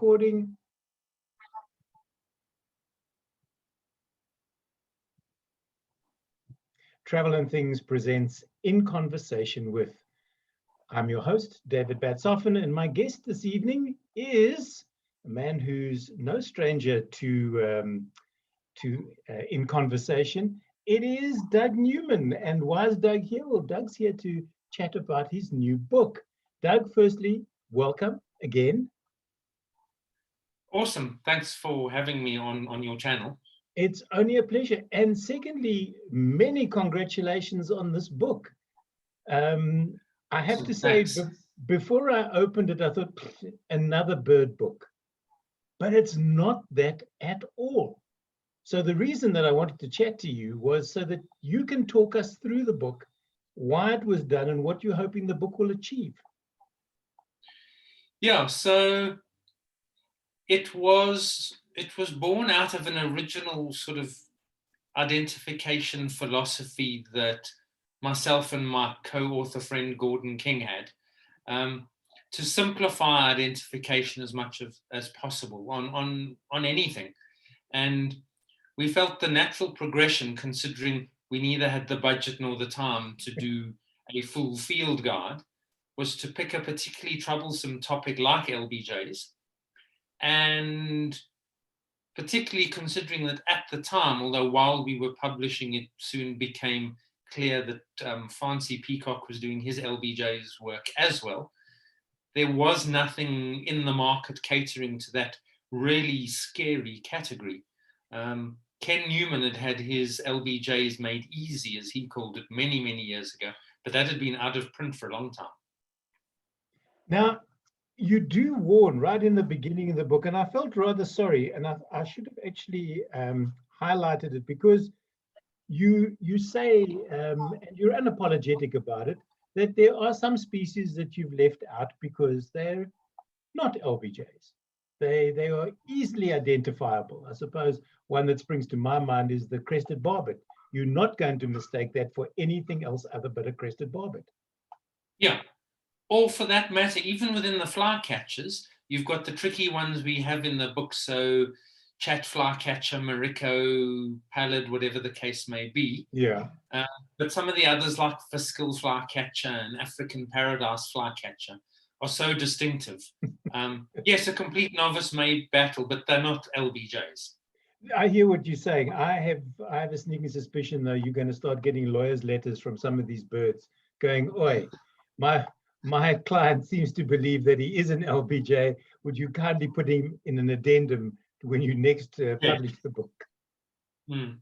recording. Travel and Things presents In Conversation With. I'm your host, David Batsoffen, and my guest this evening is a man who's no stranger to In Conversation. It is Doug Newman. And why is Doug here? Well, Doug's here to chat about his new book. Doug, firstly, welcome again. Awesome. Thanks for having me on your channel. It's only a pleasure. And secondly, many congratulations on this book. I have to say, before I opened it, I thought, another bird book. But it's not that at all. So the reason that I wanted to chat to you was so that you can talk us through the book, why it was done, and what you're hoping the book will achieve. Yeah, so it was born out of an original sort of identification philosophy that myself and my co-author friend Gordon King had, to simplify identification as much as possible on anything. And we felt the natural progression, considering we neither had the budget nor the time to do a full field guide, was to pick a particularly troublesome topic like LBJs, and particularly considering that at the time, although while we were publishing it soon became clear that Fancy Peacock was doing his LBJs work as well, there was nothing in the market catering to that really scary category. Ken Newman had his LBJs made easy, as he called it, many, many years ago, but that had been out of print for a long time. Now, you do warn right in the beginning of the book, and I felt rather sorry, and I should have actually highlighted it, because you say, and you're unapologetic about it, that there are some species that you've left out because they're not LBJs. They are easily identifiable. I suppose one that springs to my mind is the crested barbet. You're not going to mistake that for anything else other but a crested barbet. Yeah. Or for that matter, even within the flycatchers, you've got the tricky ones we have in the book. So chat flycatcher, Morocco, pallid, whatever the case may be. Yeah. But some of the others, like Fiscal flycatcher and African paradise flycatcher, are so distinctive. Yes, a complete novice may battle, but they're not LBJs. I hear what you're saying. I have a sneaking suspicion, though, you're going to start getting lawyers' letters from some of these birds going, "Oi, my client seems to believe that he is an LBJ. Would you kindly put him in an addendum when you next publish the book?" Mm.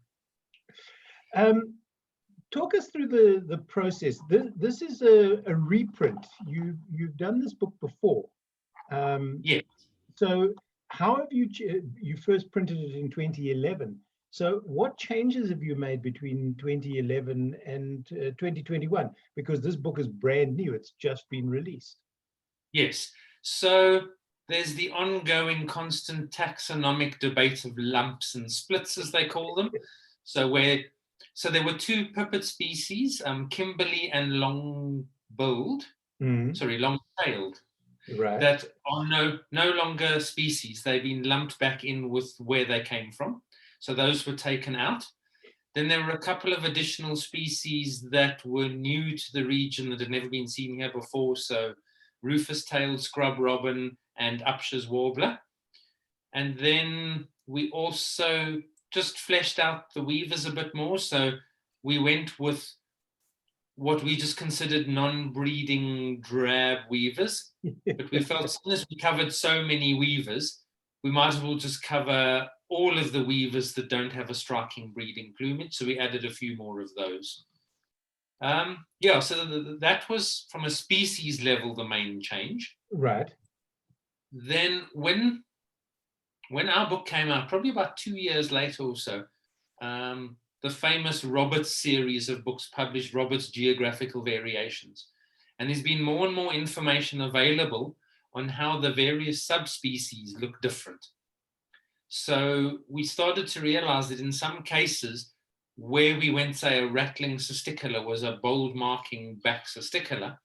Talk us through the process. This is a reprint. You've done this book before. Yes. So how have you first printed it in 2011? So what changes have you made between 2011 and 2021? Because this book is brand new. It's just been released. Yes. So there's the ongoing constant taxonomic debate of lumps and splits, as they call them. So there were two pipit species, Kimberley and long-tailed, right, that are no longer species. They've been lumped back in with where they came from. So those were taken out. Then there were a couple of additional species that were new to the region that had never been seen here before. So rufous-tailed scrub robin and Upsher's warbler. And then we also just fleshed out the weavers a bit more. So we went with what we just considered non-breeding drab weavers. But we felt, since we covered so many weavers, we might as well just cover all of the weavers that don't have a striking breeding plumage. So we added a few more of those. So that was, from a species level, the main change. Right. Then when our book came out, probably about 2 years later or so, the famous Roberts series of books published, Roberts Geographical Variations. And there's been more and more information available on how the various subspecies look different. So we started to realize that in some cases, where we went, say, a rattling cisticola was a bold marking back cisticola,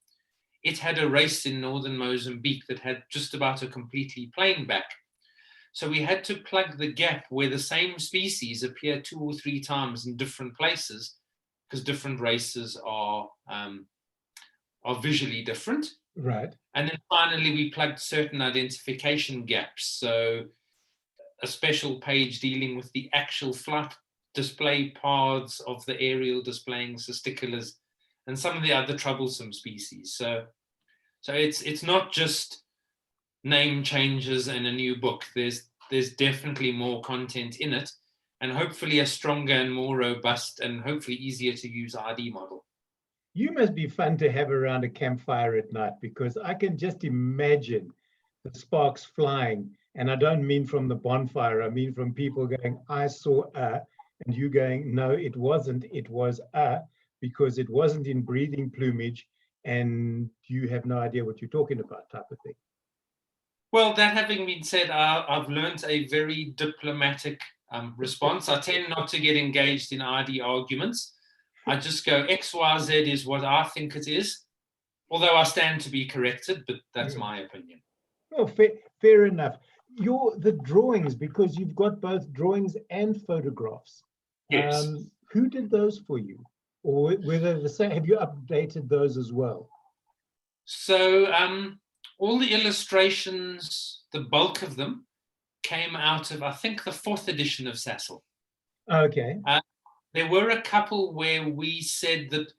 it had a race in northern Mozambique that had just about a completely plain back, So we had to plug the gap where the same species appear 2 or 3 times in different places, because different races are visually different. Right. And then finally, we plugged certain identification gaps. So a special page dealing with the actual flight display paths of the aerial displaying cisticolas and some of the other troublesome species. So it's not just name changes and a new book. There's definitely more content in it, and hopefully a stronger and more robust and hopefully easier to use ID model. You must be fun to have around a campfire at night, because I can just imagine the sparks flying. And I don't mean from the bonfire, I mean from people going, I saw a, and you going, no, it wasn't, it was a, because it wasn't in breathing plumage and you have no idea what you're talking about, type of thing. Well, that having been said, I've learned a very diplomatic response. I tend not to get engaged in ID arguments. I just go, X, Y, Z is what I think it is, although I stand to be corrected, but that's my opinion. Oh, fair enough. The drawings, because you've got both drawings and photographs. Yes. Who did those for you? Or whether the same, have you updated those as well? So all the illustrations, the bulk of them, came out of, I think, the 4th edition of Sassel. Okay. There were a couple where we said that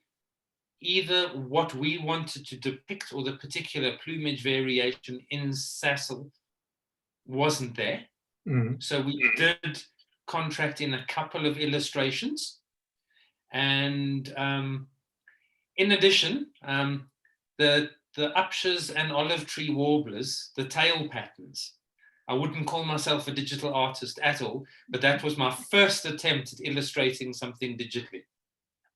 either what we wanted to depict or the particular plumage variation in Sassel wasn't there. So we did contract in a couple of illustrations. And in addition, the upshers and olive tree warblers, the tail patterns, I wouldn't call myself a digital artist at all, but that was my first attempt at illustrating something digitally.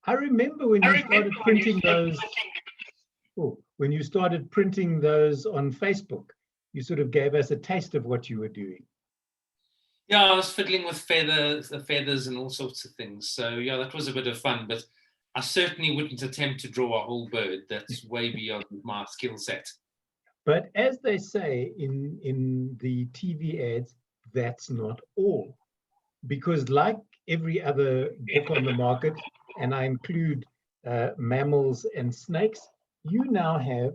I remember when you started printing those. When you started printing those on Facebook, you sort of gave us a taste of what you were doing. Yeah, I was fiddling with feathers and all sorts of things. So yeah, that was a bit of fun, but I certainly wouldn't attempt to draw a whole bird. That's way beyond my skill set. But as they say in the TV ads, that's not all. Because like every other book on the market, and I include mammals and snakes, you now have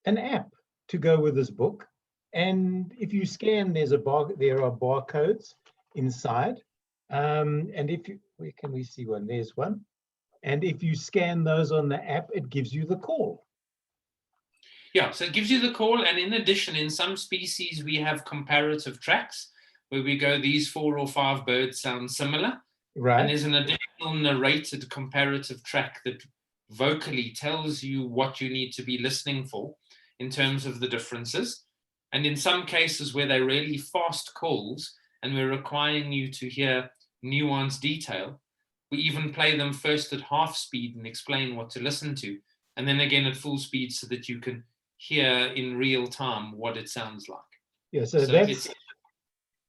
an app to go with this book. And if you scan, there are barcodes inside. And where can we see one? There's one. And if you scan those on the app, it gives you the call. Yeah, so it gives you the call. And in addition, in some species, we have comparative tracks where we go, these 4 or 5 birds sound similar. Right. And there's an additional narrated comparative track that vocally tells you what you need to be listening for in terms of the differences. And in some cases where they're really fast calls and we're requiring you to hear nuanced detail, we even play them first at half speed and explain what to listen to, and then again at full speed so that you can hear in real time what it sounds like. Yeah, so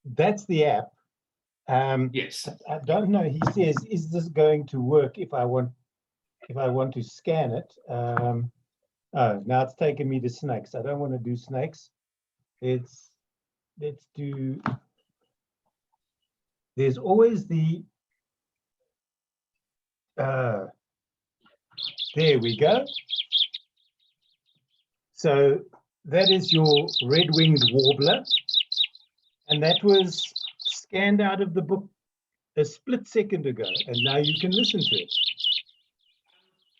that's the app. Yes. I don't know. He says, "Is this going to work if I want to scan it?" Oh, now it's taking me to snakes. I don't want to do snakes. Let's do. There's always the. There we go. So that is your red-winged warbler, and that was scanned out of the book a split second ago, and now you can listen to it.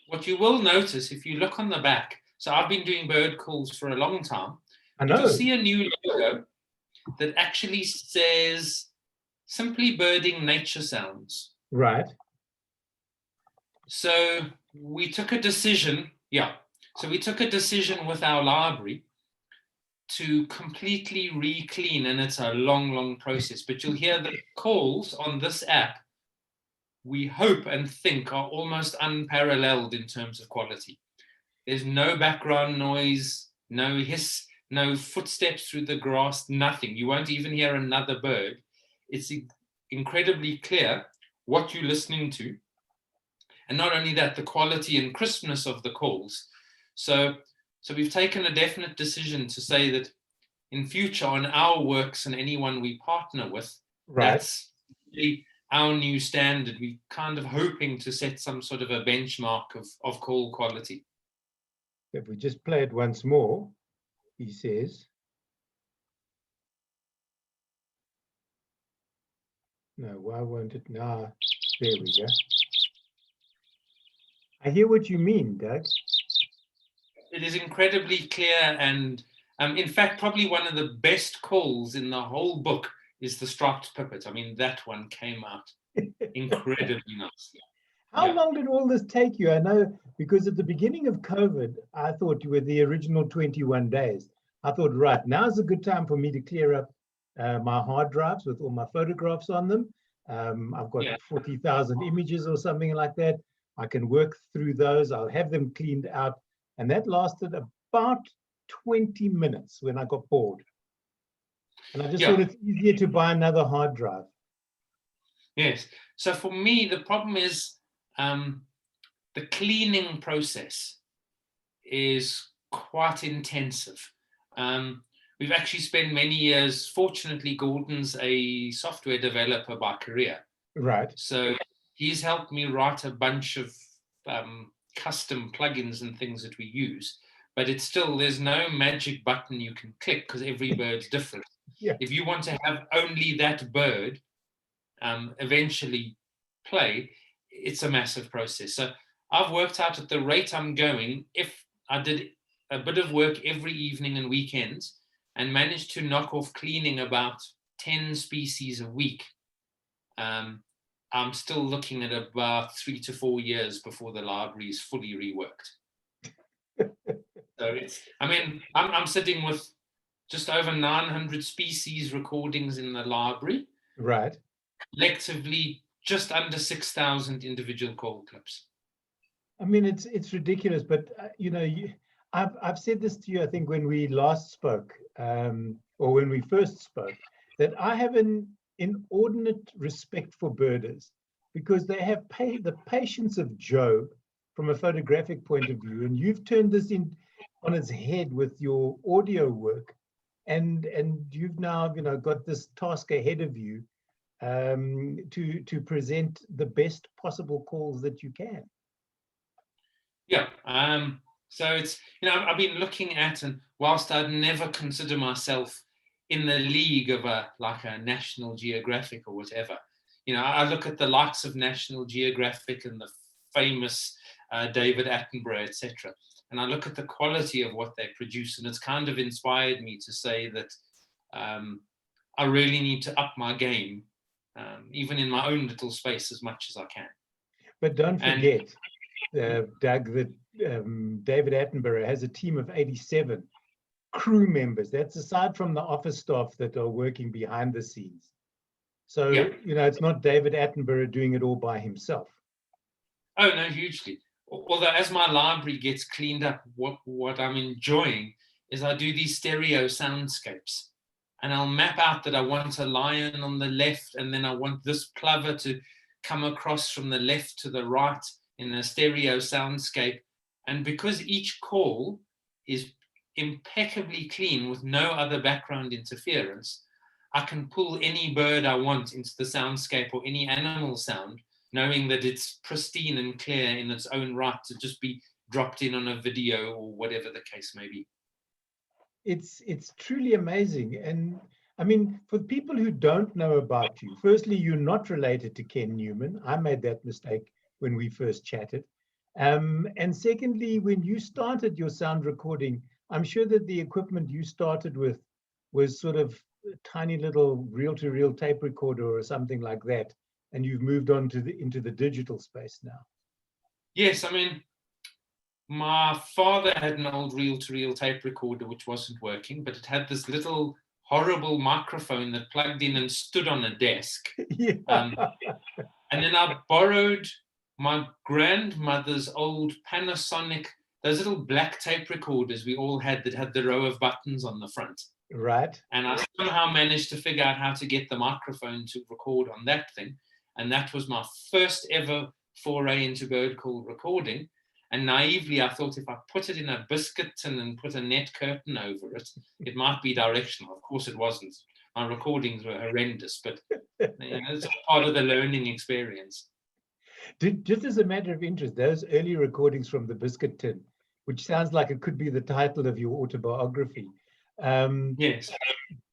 What you will notice if you look on the back, so I've been doing bird calls for a long time. I know. You'll see a new logo that actually says simply birding nature sounds. Right. So we took a decision, with our library to completely re-clean, and it's a long, long process, but you'll hear the calls on this app, we hope and think, are almost unparalleled in terms of quality. There's no background noise, no hiss, no footsteps through the grass, nothing. You won't even hear another bird. It's incredibly clear what you're listening to. And not only that, the quality and crispness of the calls. So we've taken a definite decision to say that in future on our works and anyone we partner with, Right. that's really our new standard. We're kind of hoping to set some sort of a benchmark of call quality. If we just play it once more, he says. No, why won't it now? There we go. I hear what you mean, Doug. It is incredibly clear, and in fact, probably one of the best calls in the whole book is the striped pipit. I mean, that one came out incredibly nice. How long did all this take you? I know, because at the beginning of COVID, I thought you were the original 21 days. I thought, right, now's a good time for me to clear up my hard drives with all my photographs on them. I've got 40,000 images or something like that. I can work through those. I'll have them cleaned out. And that lasted about 20 minutes when I got bored. And I just thought it's easier to buy another hard drive. Yes. So for me, the problem is the cleaning process is quite intensive. We've actually spent many years, fortunately, Gordon's a software developer by career. Right. So he's helped me write a bunch of custom plugins and things that we use, but it's still, there's no magic button you can click because every bird's different. If you want to have only that bird eventually play, it's a massive process. So I've worked out at the rate I'm going, if I did a bit of work every evening and weekends and managed to knock off cleaning about 10 species a week, I'm still looking at about 3 to 4 years before the library is fully reworked. So it's, I mean, I'm sitting with just over 900 species recordings in the library. Right. Collectively, just under 6,000 individual call clips. I mean, it's ridiculous, but you know, I've said this to you, I think, when we last spoke, or when we first spoke, that I have an inordinate respect for birders because they have the patience of Job from a photographic point of view, and you've turned this on its head with your audio work, and you've now, you know, got this task ahead of you to present the best possible calls that you can. So it's, you know, I've been looking at, and whilst I'd never consider myself in the league of like a National Geographic or whatever, you know, I look at the likes of National Geographic and the famous David Attenborough, etc., and I look at the quality of what they produce, and it's kind of inspired me to say that I really need to up my game, even in my own little space, as much as I can. But don't forget, Doug, that David Attenborough has a team of 87 crew members. That's aside from the office staff that are working behind the scenes. So, you know, it's not David Attenborough doing it all by himself. Oh, no, hugely. Although as my library gets cleaned up, what I'm enjoying is I do these stereo soundscapes. And I'll map out that I want a lion on the left, and then I want this plover to come across from the left to the right in a stereo soundscape. And because each call is impeccably clean with no other background interference, I can pull any bird I want into the soundscape or any animal sound, knowing that it's pristine and clear in its own right to just be dropped in on a video or whatever the case may be. It's truly amazing. And I mean, for people who don't know about you, firstly, you're not related to Ken Newman. I made that mistake when we first chatted. And secondly, when you started your sound recording, I'm sure that the equipment you started with was sort of a tiny little reel-to-reel tape recorder or something like that, and you've moved on to into the digital space now. Yes, I mean, my father had an old reel-to-reel tape recorder which wasn't working, but it had this little horrible microphone that plugged in and stood on a desk. And then I borrowed my grandmother's old Panasonic, those little black tape recorders we all had that had the row of buttons on the front. Right. And I somehow managed to figure out how to get the microphone to record on that thing. And that was my first ever foray into bird call recording. And naively, I thought if I put it in a biscuit tin and put a net curtain over it, it might be directional. Of course, it wasn't. My recordings were horrendous, but it's part of the learning experience. Just as a matter of interest, those early recordings from the biscuit tin, which sounds like it could be the title of your autobiography. Yes.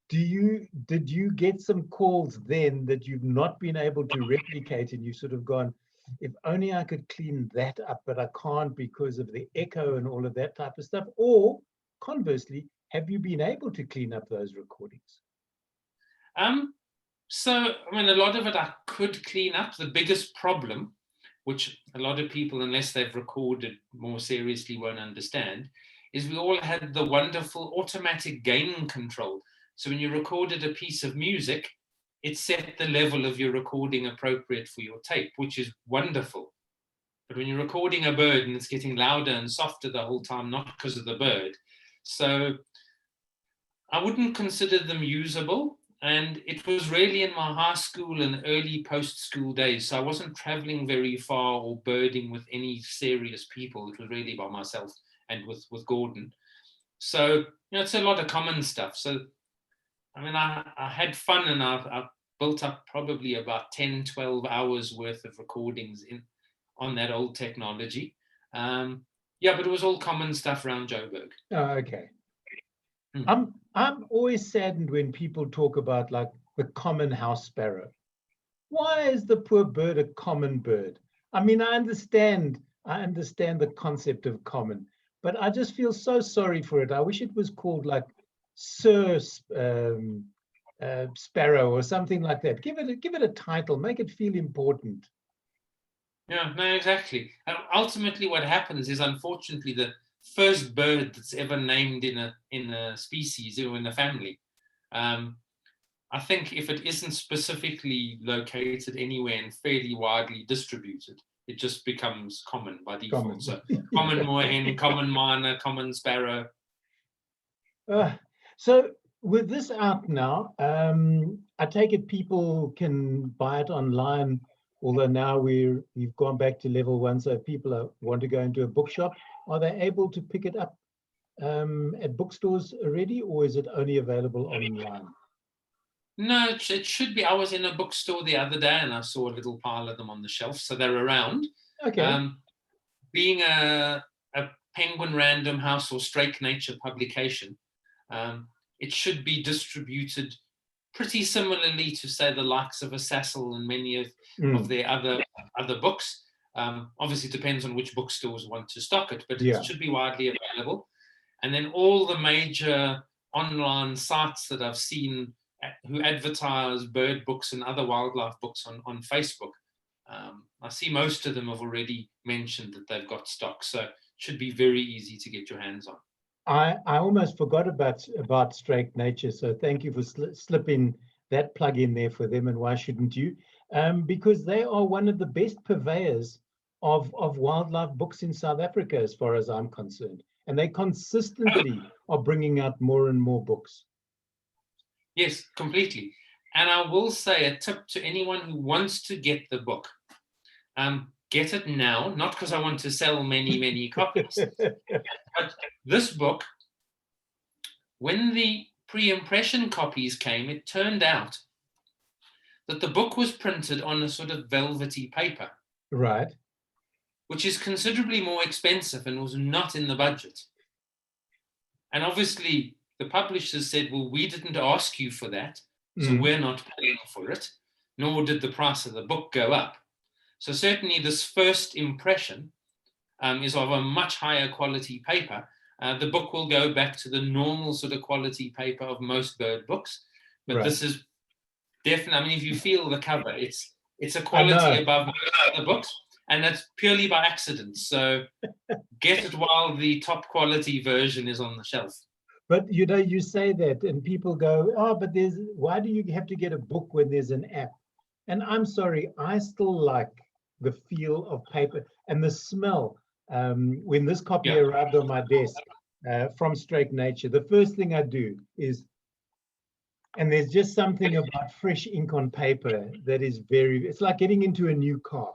Did you get some calls then that you've not been able to replicate, and you've sort of gone, if only I could clean that up, but I can't because of the echo and all of that type of stuff? Or conversely, have you been able to clean up those recordings? So, I mean, a lot of it I could clean up. The biggest problem, which a lot of people, unless they've recorded more seriously, won't understand, is we all had the wonderful automatic gain control. So when you recorded a piece of music, it set the level of your recording appropriate for your tape, which is wonderful. But when you're recording a bird and it's getting louder and softer the whole time, not because of the bird. So I wouldn't consider them usable. And it was really in my high school and early post-school days. So I wasn't traveling very far or birding with any serious people. It was really by myself and with Gordon. So, it's a lot of common stuff. So, I mean, I had fun, and I've built up probably about 10, 12 hours worth of recordings on that old technology. But it was all common stuff around Joburg. Oh, okay. I'm always saddened when people talk about like the common house sparrow. Why is the poor bird a common bird? I mean, I understand the concept of common, but I just feel so sorry for it. I wish it was called like Sir Sparrow or something like that. Give it a title, make it feel important. Yeah, no, exactly. And ultimately, what happens is, unfortunately, the first bird that's ever named in a species or in a family, I think if it isn't specifically located anywhere and fairly widely distributed, it just becomes common by default. Common. So common moorhen, common miner, common sparrow. So with this out now, I take it people can buy it online, although now we've gone back to level 1, so if people want to go into a bookshop, are they able to pick it up at bookstores already, or is it only available online? No, it should be. I was in a bookstore the other day and I saw a little pile of them on the shelf, so they're around. Okay. Being a Penguin Random House or Struik Nature publication, it should be distributed pretty similarly to, say, the likes of a Sassel and many of their other books. Obviously, it depends on which bookstores want to stock it, but it should be widely available. And then all the major online sites that I've seen who advertise bird books and other wildlife books on Facebook, I see most of them have already mentioned that they've got stock, so it should be very easy to get your hands on. I almost forgot about Struik Nature, so thank you for slipping that plug in there for them, and why shouldn't you? Because they are one of the best purveyors of wildlife books in South Africa, as far as I'm concerned, and they consistently are bringing out more and more books. Yes, completely. And I will say a tip to anyone who wants to get the book, get it now, not because I want to sell many, many copies, but this book, when the pre-impression copies came, it turned out that the book was printed on a sort of velvety paper. Right. Which is considerably more expensive and was not in the budget. And obviously, the publishers said, well, we didn't ask you for that, so we're not paying for it, nor did the price of the book go up. So certainly this first impression is of a much higher quality paper. The book will go back to the normal sort of quality paper of most bird books, but this is definitely, I mean, if you feel the cover, it's a quality above most other books, and that's purely by accident. So get it while the top quality version is on the shelf. But you say that and people go, oh, but why do you have to get a book when there's an app? And I'm sorry, I still like the feel of paper and the smell. When this copy arrived on my desk from Struik Nature, the first thing I do is, and there's just something about fresh ink on paper that is it's like getting into a new car.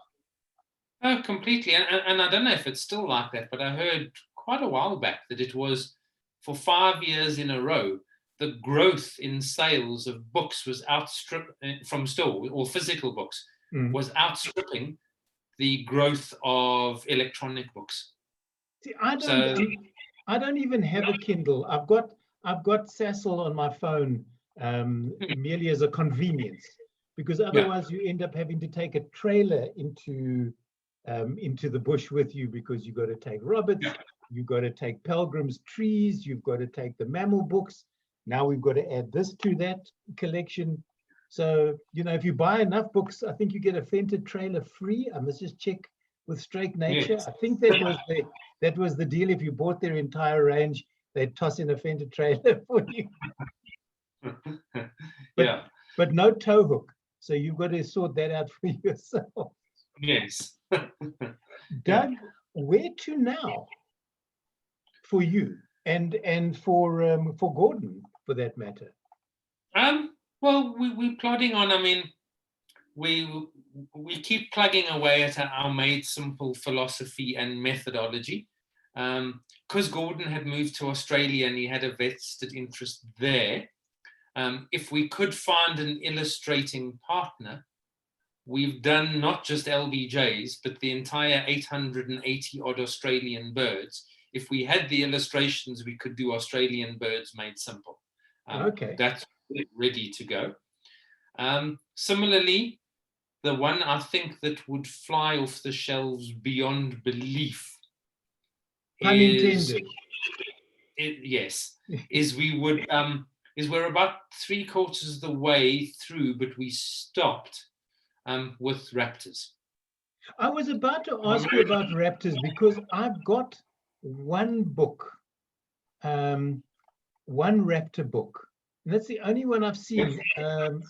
Oh, completely. And I don't know if it's still like that, but I heard quite a while back that it was for 5 years in a row, the growth in sales of books was from store or physical books Mm. was outstripping the growth of electronic books. See, So I don't even have a Kindle. I've got Sassel on my phone merely as a convenience, because yeah, otherwise you end up having to take a trailer into the bush with you, because you've got to take Roberts, yeah, you've got to take Pelgrim's Trees, you've got to take the mammal books. Now we've got to add this to that collection. So, if you buy enough books, I think you get a Fenton trailer free. I must just check with Struik Nature. yes. I think that was the deal. If you bought their entire range, they'd toss in a Fenton trailer for you. Yeah. But no tow hook. So you've got to sort that out for yourself. Yes. Doug, where to now for you and for Gordon, for that matter? Well, we're plodding on. I mean, we keep plugging away at our made simple philosophy and methodology. Because Gordon had moved to Australia and he had a vested interest there. If we could find an illustrating partner, we've done not just LBJs, but the entire 880 odd Australian birds. If we had the illustrations, we could do Australian birds made simple. Okay. That's ready to go. Similarly, the one I think that would fly off the shelves beyond belief Pun intended. Yes, we're about 3/4 of the way through, but we stopped with raptors. I was about to ask you about raptors, because I've got one book, one raptor book. And that's the only one I've seen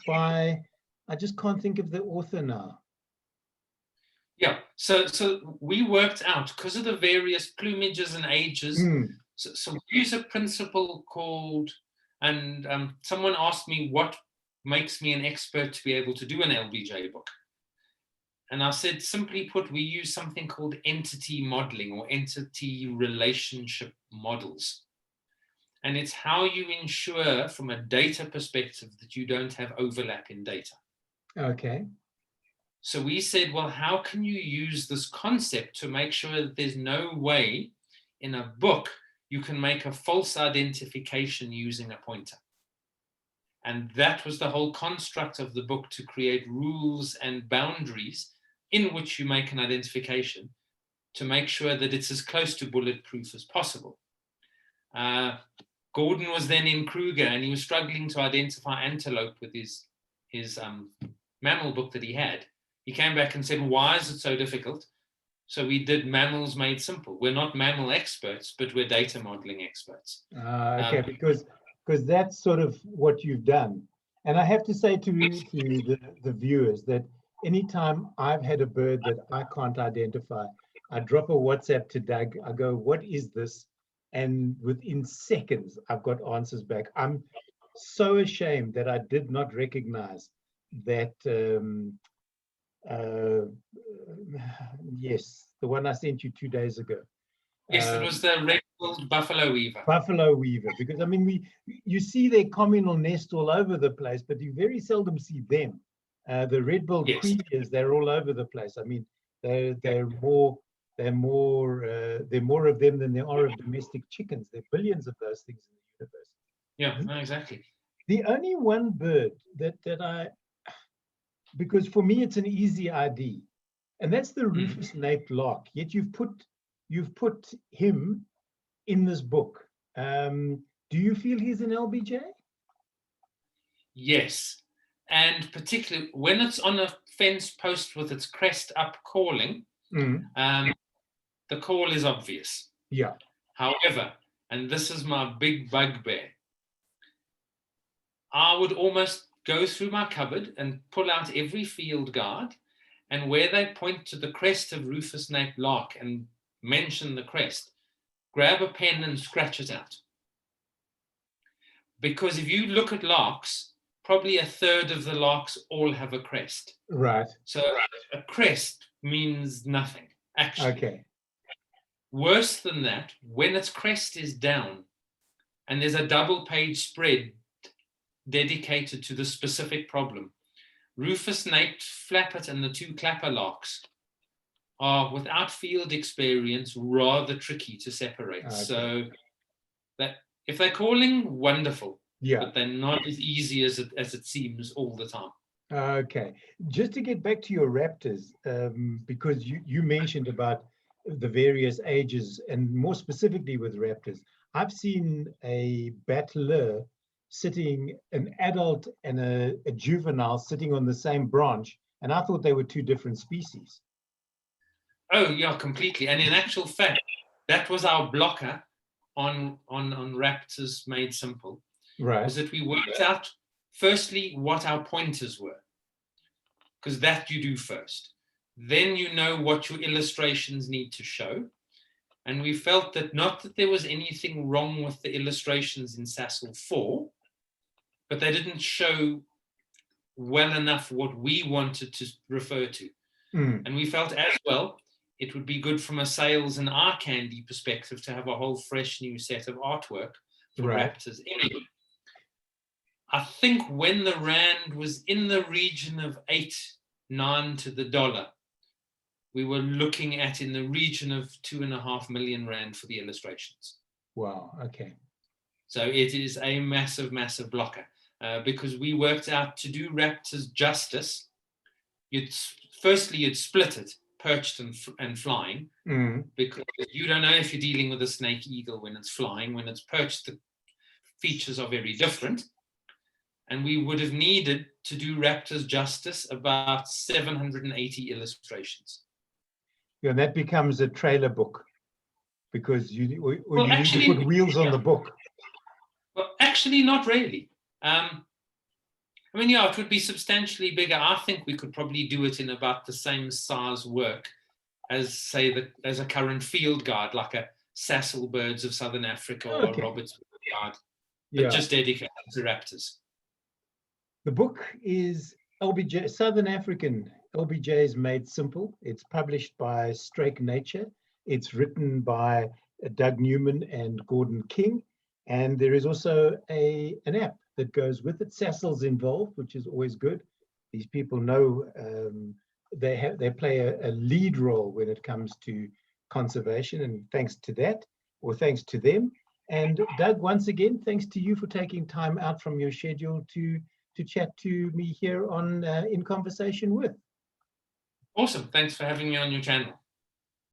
by, I just can't think of the author now. Yeah, so we worked out, because of the various plumages and ages, so we use a principle called, and someone asked me what makes me an expert to be able to do an LBJ book. And I said, simply put, we use something called entity modeling or entity relationship models. And it's how you ensure from a data perspective that you don't have overlap in data. Okay. So we said, well, how can you use this concept to make sure that there's no way in a book you can make a false identification using a pointer? And that was the whole construct of the book, to create rules and boundaries in which you make an identification to make sure that it's as close to bulletproof as possible. Gordon was then in Kruger and he was struggling to identify antelope with his mammal book that he had. He came back and said, why is it so difficult? So we did mammals made simple. We're not mammal experts, but we're data modeling experts. Okay, because that's sort of what you've done. And I have to say to the viewers that anytime I've had a bird that I can't identify, I drop a WhatsApp to Doug. I go, what is this? And within seconds, I've got answers back. I'm so ashamed that I did not recognize that. Yes, the one I sent you 2 days ago. Yes, it was the red-billed buffalo weaver. Buffalo weaver, because I mean, you see their communal nest all over the place, but you very seldom see them. The red-billed queers, they're all over the place. I mean, they're more of them than there are of domestic chickens. There are billions of those things in the universe. Yeah, no, exactly. The only one bird that I, because for me it's an easy ID, and that's the rufous-naped lark. Yet you've put him in this book. Do you feel he's an LBJ? Yes, and particularly when it's on a fence post with its crest up calling, the call is obvious. Yeah. However, and this is my big bugbear, I would almost go through my cupboard and pull out every field guide, and where they point to the crest of rufous-naped lark and mention the crest, grab a pen and scratch it out. Because if you look at larks, probably 1/3 of the larks all have a crest. Right. So a crest means nothing, actually. Okay. Worse than that, when its crest is down and there's a double-page spread dedicated to the specific problem, rufous-naped flappet and the two clapperlarks are, without field experience, rather tricky to separate. Okay. So that if they're calling, wonderful, Yeah. but they're not as easy as it seems all the time. Okay. Just to get back to your raptors, because you mentioned about the various ages, and more specifically with raptors, I've seen a battler sitting, an adult and a juvenile sitting on the same branch, and I thought they were two different species. Oh yeah, completely. And in actual fact, that was our blocker on Raptors Made Simple, Right. was that we worked out firstly what our pointers were, because that you do first. Then you know what your illustrations need to show. And we felt that not that there was anything wrong with the illustrations in SASL 4, but they didn't show well enough what we wanted to refer to. And we felt as well, it would be good from a sales and eye candy perspective to have a whole fresh new set of artwork for Raptors. Anyway, I think when the Rand was in the region of 8-9 to the dollar, we were looking at in the region of 2.5 million Rand for the illustrations. Wow, okay. So it is a massive, massive blocker, because we worked out to do Raptors justice, you'd split it, perched and flying, because you don't know if you're dealing with a snake eagle when it's flying. When it's perched, the features are very different. And we would have needed to do Raptors justice about 780 illustrations. Yeah, and that becomes a trailer book, because you need to put wheels on the book. Well, actually, not really. I mean, yeah, it would be substantially bigger. I think we could probably do it in about the same size work as, say, as a current field guide, like a SASL Birds of Southern Africa or a Roberts guide, but just dedicated to raptors. The book is LBJ, Southern African LBJs Made Simple. It's published by Struik Nature. It's written by Doug Newman and Gordon King. And there is also an app that goes with it. SASL's involved, which is always good. These people know they play a lead role when it comes to conservation, and thanks to that, or thanks to them. And Doug, once again, thanks to you for taking time out from your schedule to chat to me here on In Conversation With. Awesome. Thanks for having me on your channel.